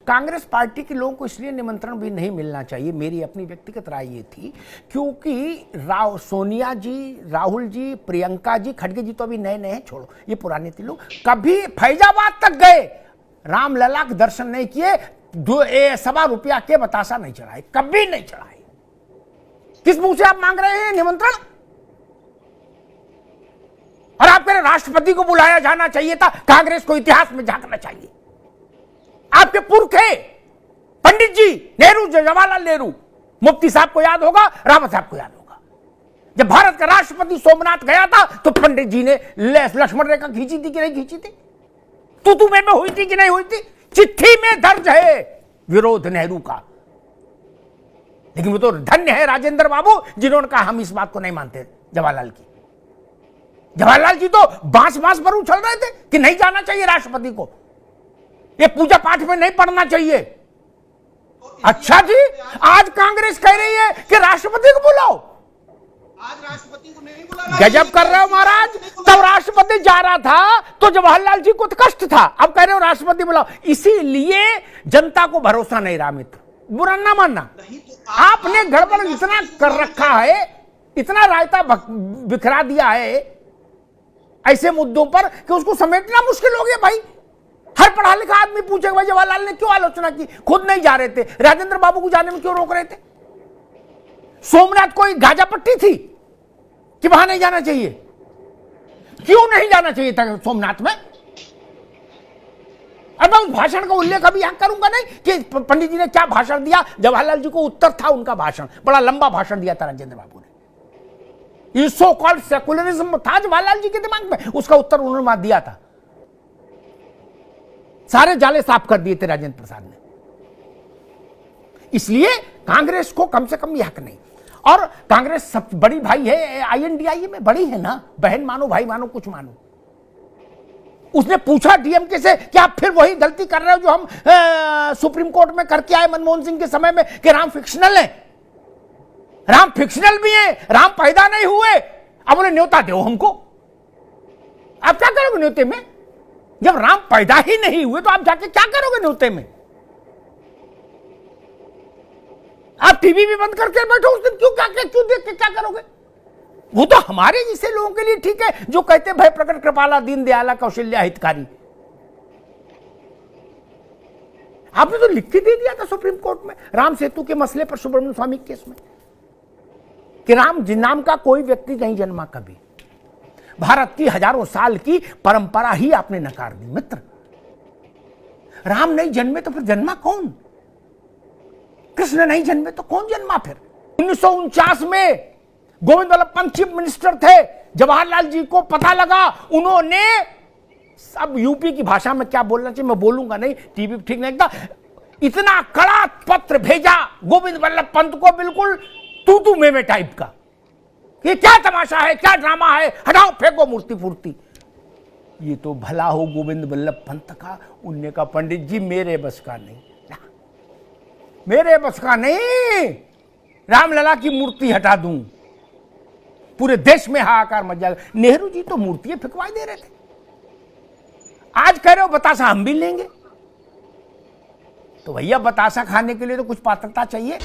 Congress party के लोगों को इसलिए निमंत्रण भी नहीं मिलना चाहिए, मेरी अपनी व्यक्तिगत राय ये थी, क्योंकि सोनिया जी, राहुल जी, प्रियंका जी, खड़गे जी तो अभी नए नए हैं, छोड़ो, ये पुराने थे लोग, कभी फैजाबाद तक गए, रामलला के दर्शन नहीं किए, ₹1.25 के बतासा नहीं चढ़ाए, कभी नहीं चढ़ाए। किस मुंह से आप मांग रहे हैं निमंत्रण? और आप कह रहे राष्ट्रपति को बुलाया जाना चाहिए था, कांग्रेस को इतिहास में झांकना चाहिए। आपके पूर्व थे पंडित जी, नेहरू, जवाहरलाल नेहरू, मुफ्ती साहब को याद होगा, रावत साहब को याद होगा। जब भारत का राष्ट्रपति सोमनाथ गया था तो पंडित जी ने लक्ष्मण रेखा खींची थी कि नहीं खींची थी? तू में हुई थी कि नहीं हुई थी? चिट्ठी में दर्ज है विरोध नेहरू का। लेकिन वो तो धन्य है राजेंद्र बाबू जिन्होंने कहा हम इस बात को नहीं मानते। जवाहरलाल जी तो बांस पर उछल रहे थे कि नहीं जाना चाहिए राष्ट्रपति को, ये पूजा पाठ में नहीं पढ़ना चाहिए। अच्छा जी, आज कांग्रेस कह रही है कि राष्ट्रपति को बुलाओ। आज राष्ट्रपति को नहीं बुला, गजब कर रहे हो महाराज। तब राष्ट्रपति जा रहा था तो जवाहरलाल जी को तो कष्ट था, अब कह रहे हो राष्ट्रपति बुलाओ। इसीलिए जनता को भरोसा नहीं रहा। मित्र, बुरा ना मानना, आपने गड़बड़ इतना कर रखा है, इतना रायता बिखरा दिया है ऐसे मुद्दों पर कि उसको समेटना मुश्किल हो गया। भाई, हर पढ़ा लिखा आदमी पूछेगा भाई जवाहरलाल ने क्यों आलोचना की, खुद नहीं जा रहे थे, राजेंद्र बाबू को जाने में क्यों रोक रहे थे? सोमनाथ कोई गाजा पट्टी थी कि वहां नहीं जाना चाहिए? क्यों नहीं जाना चाहिए था सोमनाथ में? अब मैं उस भाषण का उल्लेख अभी यहां करूंगा नहीं कि पंडित जी ने क्या भाषण दिया। जवाहरलाल जी को उत्तर था उनका भाषण, बड़ा लंबा भाषण दिया था राजेंद्र बाबू ने। ये सो कॉल्ड सेकुलरिज्म था जवाहरलाल जी के दिमाग में, उसका उत्तर उन्होंने वहां दिया था। सारे जाले साफ कर दिए थे राजेंद्र प्रसाद ने। इसलिए कांग्रेस को कम से कम यह हक नहीं। और कांग्रेस सब बड़ी भाई है, INDIA में बड़ी है ना, बहन मानो, भाई मानो, कुछ मानो। उसने पूछा डीएमके से कि आप फिर वही गलती कर रहे हो जो हम सुप्रीम कोर्ट में करके आए मनमोहन सिंह के समय में कि राम फिक्शनल है। राम फिक्शनल भी है, राम पैदा नहीं हुए। अब बोले न्योता दो हमको। आप क्या करोगे न्योते में? जब राम पैदा ही नहीं हुए तो आप जाके क्या करोगे न्योते में? आप टीवी भी बंद करके बैठो उस दिन, क्यों देख के क्या करोगे? वो तो हमारे जैसे लोगों के लिए ठीक है जो कहते भय प्रकट कृपाला दीन दयाला कौशल्या हितकारी। आपने तो लिख के दे दिया था सुप्रीम कोर्ट में राम सेतु के मसले पर, सुब्रमण्यम स्वामी केस में, कि राम नाम का कोई व्यक्ति नहीं जन्मा कभी। भारत की हजारों साल की परंपरा ही आपने नकार दी। मित्र, राम नहीं जन्मे तो फिर जन्मा कौन? कृष्ण नहीं जन्मे तो कौन जन्मा फिर? 1949 में गोविंद वल्लभ पंत चीफ मिनिस्टर थे, जवाहरलाल जी को पता लगा, उन्होंने, अब यूपी की भाषा में क्या बोलना चाहिए मैं बोलूंगा नहीं, टीवी ठीक नहीं था, इतना कड़ा पत्र भेजा गोविंद वल्लभ पंत को, बिल्कुल तू में टाइप का, ये क्या तमाशा है, क्या ड्रामा है, हटाओ फेंको मूर्ति फूर्ति। ये तो भला हो गोविंद वल्लभ पंत का। उनने कहा पंडित जी मेरे बस का नहीं, मेरे बस का नहीं, रामलला की मूर्ति हटा दूं, पूरे देश में हाहाकार मच जाएगा। नेहरू जी तो मूर्तियां फेंकवाई दे रहे थे, आज कह रहे हो बतासा हम भी लेंगे। तो भैया बतासा खाने के लिए तो कुछ पात्रता चाहिए।